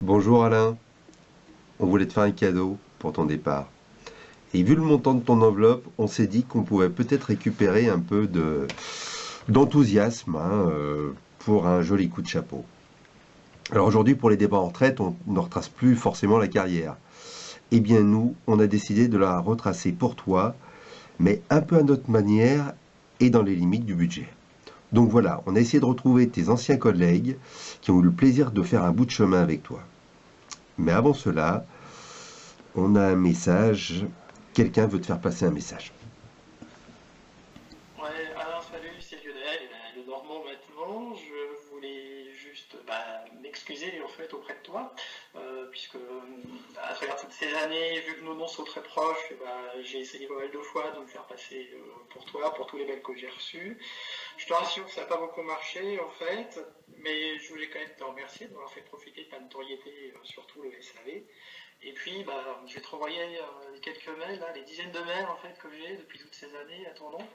Bonjour Alain, on voulait te faire un cadeau pour ton départ. Et vu le montant de ton enveloppe, on s'est dit qu'on pouvait peut-être récupérer un peu d'enthousiasme pour un joli coup de chapeau. Alors aujourd'hui, pour les départs en retraite, on ne retrace plus forcément la carrière. Eh bien nous, on a décidé de la retracer pour toi, mais un peu à notre manière et dans les limites du budget. Donc voilà, on a essayé de retrouver tes anciens collègues qui ont eu le plaisir de faire un bout de chemin avec toi. Mais avant cela, on a un message. Quelqu'un veut te faire passer un message. Ouais, alors salut, c'est Lionel, le Normand maintenant. Je voulais juste m'excuser en fait auprès de toi, puisque à travers toutes ces années, vu que nos noms sont très proches, j'ai essayé pas mal de fois de me faire passer pour toi, pour tous les mails que j'ai reçus. Je te rassure que ça n'a pas beaucoup marché en fait, mais je voulais quand même te remercier de m'avoir fait profiter de ta notoriété, surtout le SAV. Et puis, je vais te renvoyer quelques mails, là, les dizaines de mails en fait que j'ai depuis toutes ces années à ton nom.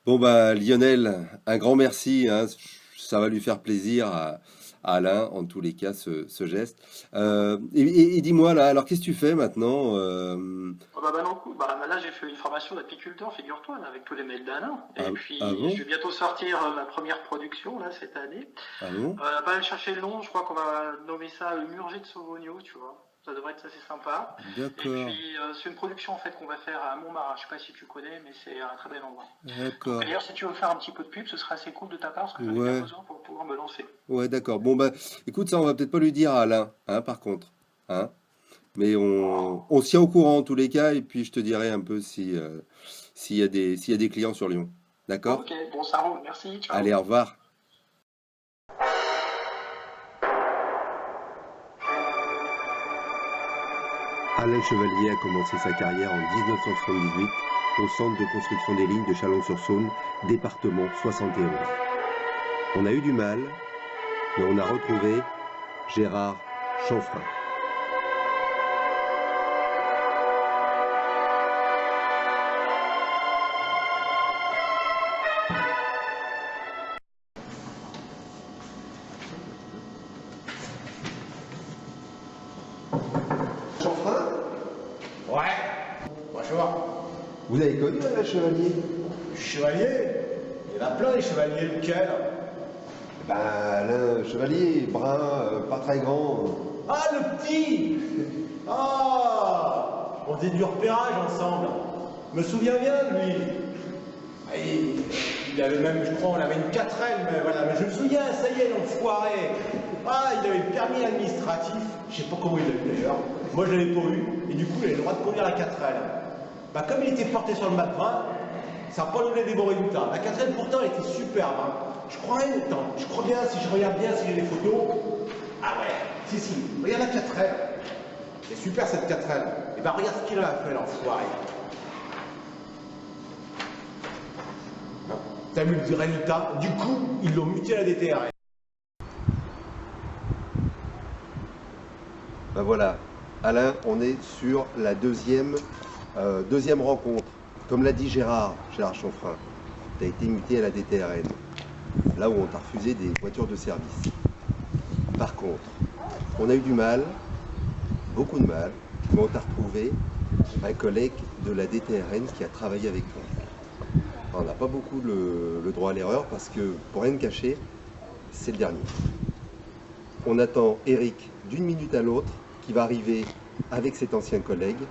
Bon bah Lionel, un grand merci, hein. Ça va lui faire plaisir à Alain, en tous les cas, ce geste. Et dis-moi là, alors qu'est-ce que tu fais maintenant? Oh, non, là j'ai fait une formation d'apiculteur, figure-toi, là, avec tous les mails d'Alain. Et Ah puis je bon? vais bientôt sortir ma première production là cette année. Ah bon? On va pas chercher le nom, je crois qu'on va nommer ça le Murger de Sauvogno, tu vois. Ça devrait être assez sympa. Et D'accord, puis c'est une production en fait qu'on va faire à Montmarin. Je sais pas si tu connais, mais c'est un très bel endroit. Donc d'accord. d'ailleurs, si tu veux faire un petit peu de pub, ce serait assez cool de ta part, parce que j'en ai bien Ouais, besoin pour pouvoir me lancer. ouais, d'accord. Bon bah écoute, ça on va peut-être pas lui dire à Alain, hein, par contre. Hein? Mais on se tient au courant en tous les cas, et puis je te dirai un peu si, s'il y a des clients sur Lyon. D'accord? Ok, bon ça roule, merci, Allez, ciao. au revoir. Alain Chevalier a commencé sa carrière en 1978 au centre de construction des lignes de Chalon-sur-Saône, département 71. On a eu du mal, mais on a retrouvé Gérard Chanfrein. Chanfrein, Ouais, bonjour. vous avez connu Alain Chevalier? Chevalier? Il y en a plein les chevaliers, lequel? Ben, Alain Chevalier, brun, pas très grand. Ah, le petit! Ah! On faisait du repérage ensemble. Je me souviens bien de lui. Ah, il avait même, je crois, on avait une 4L, mais voilà, mais je me souviens, ça y est, l'enfoiré. Ah, il avait le permis administratif, je sais pas comment il l'a eu d'ailleurs. Moi, je l'avais pas eu, et du coup, il avait le droit de conduire la 4L. Comme il était porté sur le mat 20, ça n'a pas donné des bons résultats. La 4L, pourtant, elle était superbe. Hein. Je crois bien, si je regarde bien, si j'ai des photos. Ah ouais, si, regarde la 4L. C'est super cette 4L. Et regarde ce qu'il a fait, l'enfoiré. T'as vu le résultat? Du coup, ils l'ont muté à la DTR. Ben voilà, Alain, on est sur la deuxième rencontre. Comme l'a dit Gérard Chanfrein, tu as été muté à la DTRN, là où on t'a refusé des voitures de service. Par contre, on a eu du mal, beaucoup de mal, mais on t'a retrouvé un collègue de la DTRN qui a travaillé avec toi. On n'a pas beaucoup le droit à l'erreur parce que, pour rien cacher, c'est le dernier. On attend Eric d'une minute à l'autre qui va arriver avec cet ancien collègue.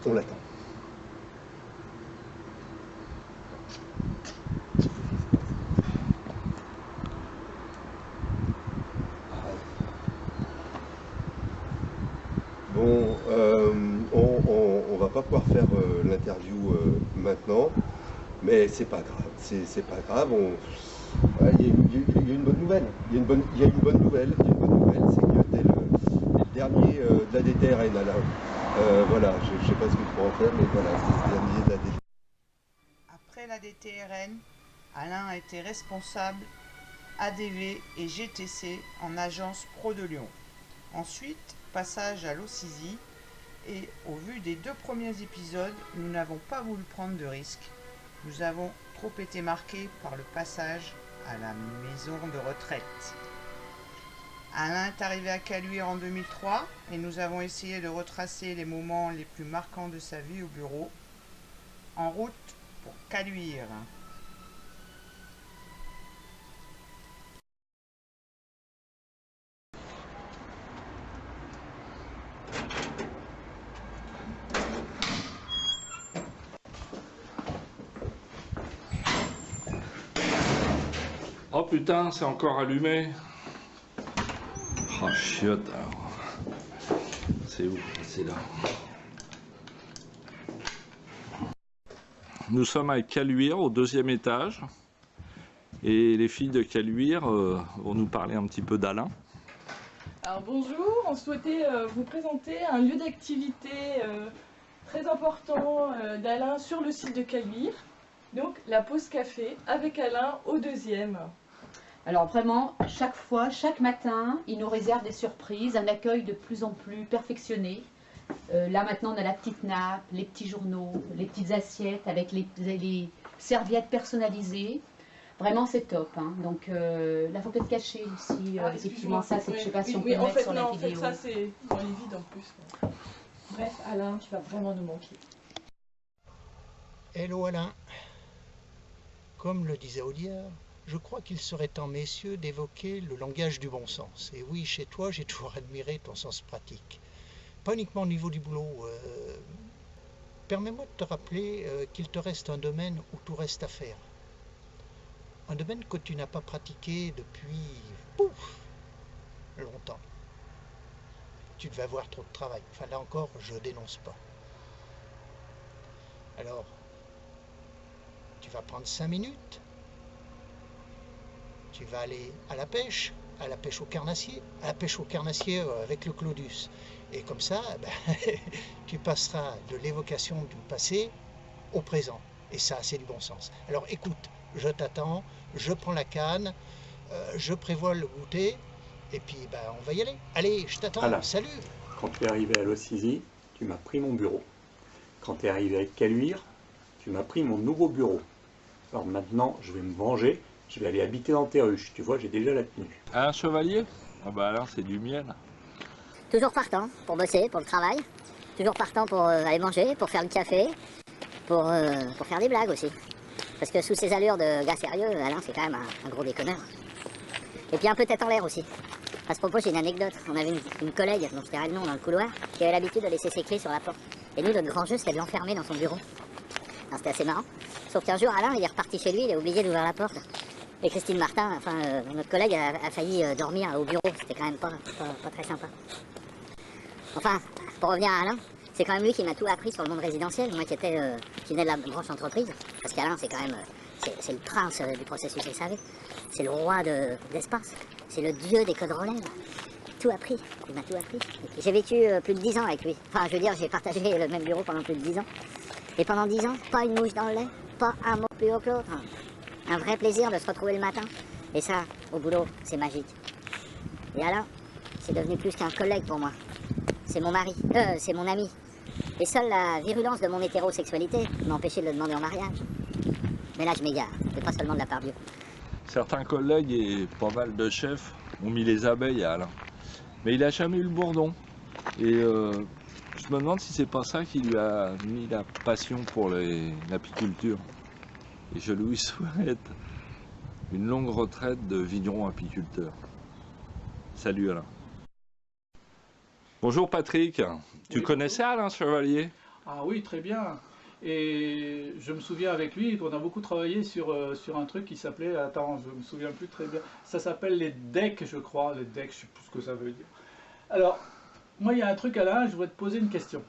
On l'attend. Bon, on va pas pouvoir faire l'interview maintenant, mais c'est pas grave. C'est pas grave. Il y a une bonne nouvelle. Il y a une bonne nouvelle. Il y a une bonne nouvelle, c'est que t'es le dernier de la DTRN, Alain. Voilà, je sais pas ce que tu pourras en faire, mais voilà, c'est le dernier de la DTRN. Après la DTRN, Alain a été responsable ADV et GTC en agence Pro de Lyon. Ensuite, passage à l'OCISI et au vu des 2 premiers épisodes, nous n'avons pas voulu prendre de risques. Nous avons trop été marqués par le passage à la maison de retraite. Alain est arrivé à Caluire en 2003 et nous avons essayé de retracer les moments les plus marquants de sa vie au bureau. En route pour Caluire. Oh putain, c'est encore allumé. Oh chiotte alors. C'est où? C'est là. Nous sommes à Caluire, au 2e étage. Et les filles de Caluire vont nous parler un petit peu d'Alain. Alors bonjour, on souhaitait vous présenter un lieu d'activité très important d'Alain sur le site de Caluire. Donc la pause café avec Alain au 2e. Alors vraiment, chaque fois, chaque matin, il nous réserve des surprises, un accueil de plus en plus perfectionné. Là maintenant, on a la petite nappe, les petits journaux, les petites assiettes avec les serviettes personnalisées. Vraiment, c'est top. Hein. Donc là, il faut peut-être cacher aussi, effectivement, ça, je ne sais pas si on peut mettre sur la vidéo. En fait, ça, c'est dans les vides en plus. Bref, Alain, tu vas vraiment nous manquer. Hello Alain. Comme le disait Audiard, je crois qu'il serait temps, messieurs, d'évoquer le langage du bon sens. Et oui, chez toi, j'ai toujours admiré ton sens pratique. Pas uniquement au niveau du boulot. Permets-moi de te rappeler qu'il te reste un domaine où tout reste à faire. Un domaine que tu n'as pas pratiqué depuis longtemps. Tu devais avoir trop de travail. Enfin, là encore, je dénonce pas. Alors, tu vas prendre 5 minutes. Tu vas aller à la pêche au carnassier, avec le Claudius. Et comme ça, tu passeras de l'évocation du passé au présent. Et ça, c'est du bon sens. Alors écoute, je t'attends, je prends la canne, je prévois le goûter, et puis on va y aller. Allez, je t'attends, Alain, salut. Quand tu es arrivé à l'Ossisi, tu m'as pris mon bureau. Quand tu es arrivé à Caluire, tu m'as pris mon nouveau bureau. Alors maintenant, je vais me venger. Je vais aller habiter dans tes ruches, tu vois, j'ai déjà la tenue. Un chevalier? Ah bah alors c'est du miel. Toujours partant pour bosser, pour le travail. Toujours partant pour aller manger, pour faire le café, pour faire des blagues aussi. Parce que sous ces allures de gars sérieux, Alain c'est quand même un gros déconneur. Et puis un peu tête en l'air aussi. À ce propos, j'ai une anecdote. On avait une collègue, dont je tairai le nom, dans le couloir, qui avait l'habitude de laisser ses clés sur la porte. Et nous, notre grand jeu, c'était de l'enfermer dans son bureau. C'était assez marrant. Sauf qu'un jour, Alain, il est reparti chez lui, il a oublié d'ouvrir la porte. Et Christine Martin, enfin, notre collègue, a failli dormir au bureau. C'était quand même pas très sympa. Enfin, pour revenir à Alain, c'est quand même lui qui m'a tout appris sur le monde résidentiel. Moi qui venais de la branche entreprise. Parce qu'Alain, c'est quand même... C'est le prince du processus SAV. C'est le roi d'espace. C'est le dieu des codes relèves. Tout appris. Il m'a tout appris. J'ai vécu plus de 10 ans avec lui. Enfin, je veux dire, j'ai partagé le même bureau pendant plus de 10 ans. Et pendant 10 ans, pas une mouche dans le lait, pas un mot plus haut que l'autre. Un vrai plaisir de se retrouver le matin. Et ça, au boulot, c'est magique. Et Alain, c'est devenu plus qu'un collègue pour moi. C'est mon mari, c'est mon ami. Et seule la virulence de mon hétérosexualité m'a empêché de le demander en mariage. Mais là, je m'égare. C'est pas seulement de la part Dieu. Certains collègues et pas mal de chefs ont mis les abeilles à Alain. Mais il a jamais eu le bourdon. Et je me demande si c'est pas ça qui lui a mis la passion pour l'apiculture. Et je lui souhaite une longue retraite de vigneron apiculteur. Salut Alain. Bonjour Patrick. Tu connaissais Alain Chevalier? Ah oui, très bien. Et je me souviens avec lui qu'on a beaucoup travaillé sur un truc qui s'appelait, attends, je me souviens plus très bien, ça s'appelle les decks, je crois, les decks, je sais plus ce que ça veut dire. Alors, moi il y a un truc Alain, je voudrais te poser une question.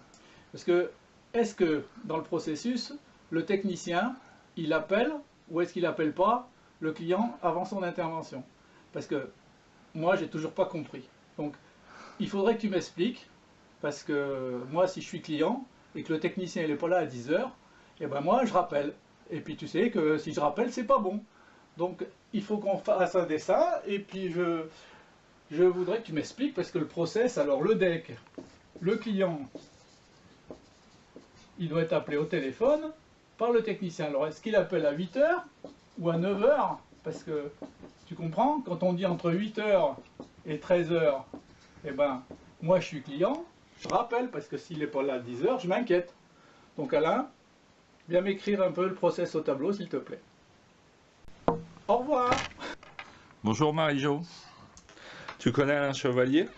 Parce que, est-ce que dans le processus, le technicien, il appelle, ou est-ce qu'il appelle pas le client avant son intervention? Parce que moi j'ai toujours pas compris. Donc, il faudrait que tu m'expliques, parce que moi si je suis client, et que le technicien n'est pas là à 10 h, et ben moi je rappelle. Et puis tu sais que si je rappelle, c'est pas bon. Donc il faut qu'on fasse un dessin, et puis je voudrais que tu m'expliques, parce que le process, alors le deck, le client, il doit être appelé au téléphone par le technicien. Alors est-ce qu'il appelle à 8 h, ou à 9 h, Parce que, tu comprends, quand on dit entre 8h et 13h, eh ben, moi je suis client, je rappelle, parce que s'il n'est pas là à 10h, je m'inquiète. Donc Alain, viens m'écrire un peu le process au tableau, s'il te plaît. Au revoir. Bonjour Marie-Jo. Tu connais Alain Chevalier?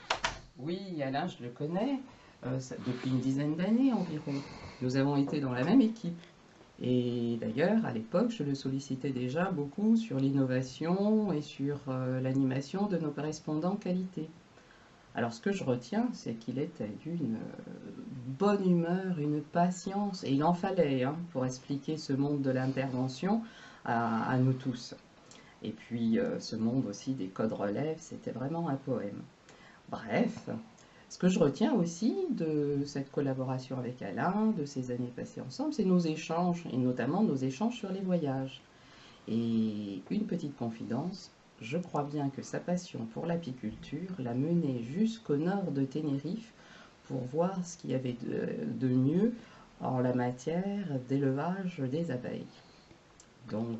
Oui, Alain, je le connais, depuis une dizaine d'années environ. Nous avons été dans la même équipe. Et d'ailleurs, à l'époque, je le sollicitais déjà beaucoup sur l'innovation et sur l'animation de nos correspondants qualité. Alors ce que je retiens, c'est qu'il était d'une bonne humeur, une patience, et il en fallait pour expliquer ce monde de l'intervention à nous tous. Et puis ce monde aussi des codes relèves, c'était vraiment un poème. Bref, ce que je retiens aussi de cette collaboration avec Alain, de ces années passées ensemble, c'est nos échanges, et notamment nos échanges sur les voyages. Et une petite confidence, je crois bien que sa passion pour l'apiculture l'a mené jusqu'au nord de Tenerife pour voir ce qu'il y avait de mieux en la matière d'élevage des abeilles. Donc,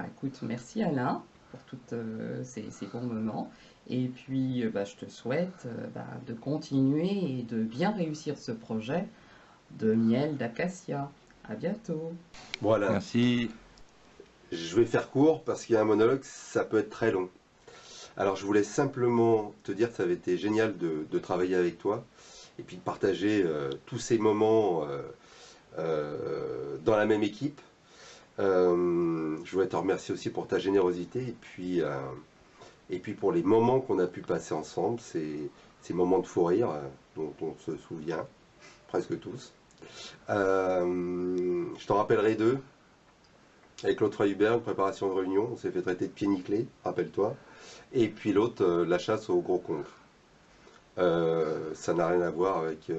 écoute, merci Alain pour tous ces bons moments. Et puis, je te souhaite de continuer et de bien réussir ce projet de miel d'acacia. À bientôt. Voilà. Merci. Je vais faire court parce qu'il y a un monologue, ça peut être très long. Alors je voulais simplement te dire que ça avait été génial de travailler avec toi et puis de partager tous ces moments dans la même équipe. Je voulais te remercier aussi pour ta générosité et puis pour les moments qu'on a pu passer ensemble, ces moments de fou rire dont on se souvient, presque tous. Je t'en rappellerai deux. Avec Claude Freyberg, préparation de réunion, on s'est fait traiter de pieds nickelés, rappelle-toi. Et puis l'autre, la chasse au gros concre. Ça n'a rien à voir avec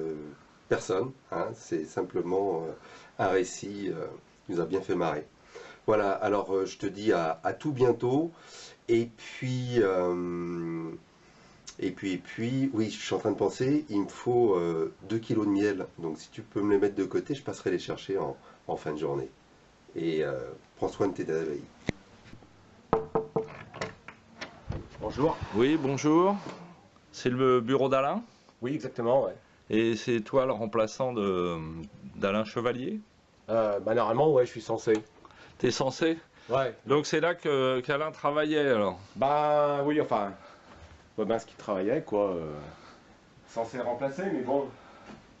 personne, c'est simplement un récit qui nous a bien fait marrer. Voilà, alors je te dis à tout bientôt. Et puis, oui, je suis en train de penser, il me faut 2 kilos de miel. Donc si tu peux me les mettre de côté, je passerai les chercher en fin de journée. Et prends soin de tes abeilles. Bonjour. Oui, bonjour. C'est le bureau d'Alain? Oui, exactement, ouais. Et c'est toi le remplaçant d'Alain Chevalier? Normalement, ouais, je suis censé. T'es censé? Ouais. Donc c'est là qu'Alain travaillait alors? Bah oui, enfin, ce qu'il travaillait, quoi. Censé remplacer, mais bon,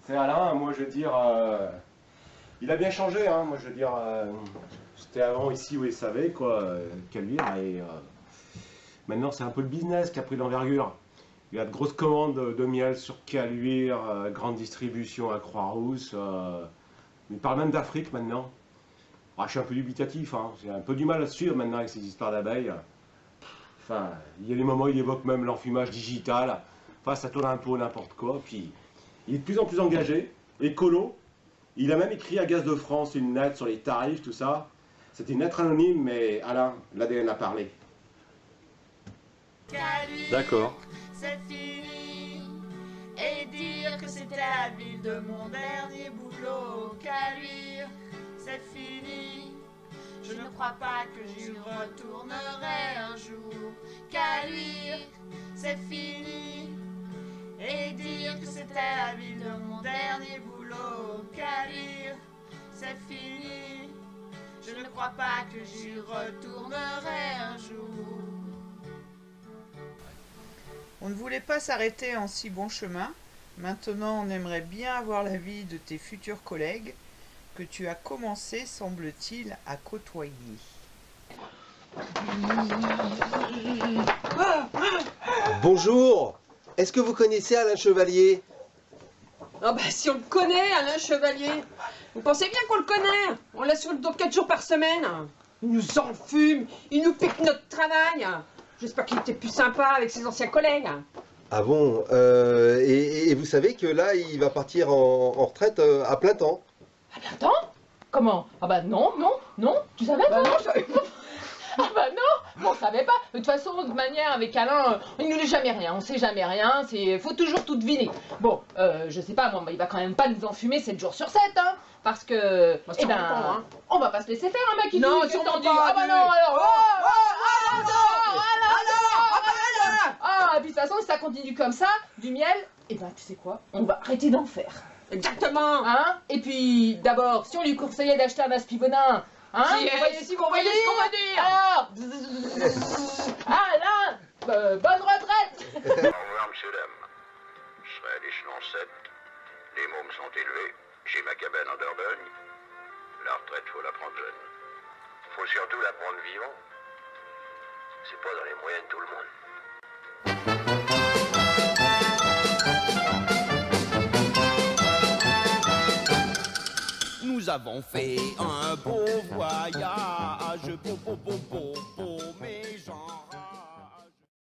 c'est Alain, moi je veux dire... il a bien changé, moi je veux dire, c'était avant ici où il savait, quoi, Caluire, et maintenant c'est un peu le business qui a pris l'envergure. Il y a de grosses commandes de miel sur Caluire, grande distribution à Croix-Rousse, il parle même d'Afrique maintenant. Je suis un peu dubitatif, j'ai un peu du mal à suivre maintenant avec ces histoires d'abeilles. Enfin, il y a des moments où il évoque même l'enfumage digital, enfin ça tourne un peu n'importe quoi, puis il est de plus en plus engagé, écolo. Il a même écrit à Gaz de France une lettre sur les tarifs, tout ça. C'était une lettre anonyme, mais Alain, l'ADN a parlé. D'accord. C'est fini. Et dire que c'était la ville de mon dernier boulot. Caluire, c'est fini. Je ne crois pas que j'y retournerai un jour. Caluire, c'est fini. Et dire que c'était la ville de mon dernier boulot. Caluire, c'est fini. Je ne crois pas que j'y retournerai un jour. On ne voulait pas s'arrêter en si bon chemin. Maintenant, on aimerait bien avoir l'avis de tes futurs collègues que tu as commencé, semble-t-il, à côtoyer. Bonjour. Est-ce que vous connaissez Alain Chevalier? Ah bah si on le connaît, Alain Chevalier. Vous pensez bien qu'on le connaît? On l'a sur le dos 4 jours par semaine. Il nous enfume, il nous pique notre travail. J'espère qu'il était plus sympa avec ses anciens collègues. Ah bon, et vous savez que là, il va partir en retraite à plein temps. À plein temps? Comment? Ah bah non, tu savais? Bah non, je savais pas. Ah bah non, Bon, on savait pas. De toute façon, de manière, avec Alain, il nous dit jamais rien. On sait jamais rien. Faut toujours tout deviner. Bon, je sais pas, moi, il va quand même pas nous enfumer 7 jours sur 7, hein. Parce que, on va pas se laisser faire, un mec qui Non, dit, sûrement dit, pas, ah bah lui. non, alors, Alors, et puis de toute façon, si ça continue comme ça, du miel, et ben tu sais quoi, on va arrêter d'en faire. Exactement. Hein? Et puis, d'abord, si on lui conseillait d'acheter un aspivonin, hein? Vous voyez ce qu'on va dire. Alors, Alain, bonne retraite. Au revoir, monsieur, dame. Je serai à l'échelon 7. Les mômes sont élevés. J'ai ma cabane en Dordogne. La retraite, faut la prendre jeune. Faut surtout la prendre vivant. C'est pas dans les moyens de tout le monde. Nous avons fait un beau voyage, beau, beau, beau, beau, beau.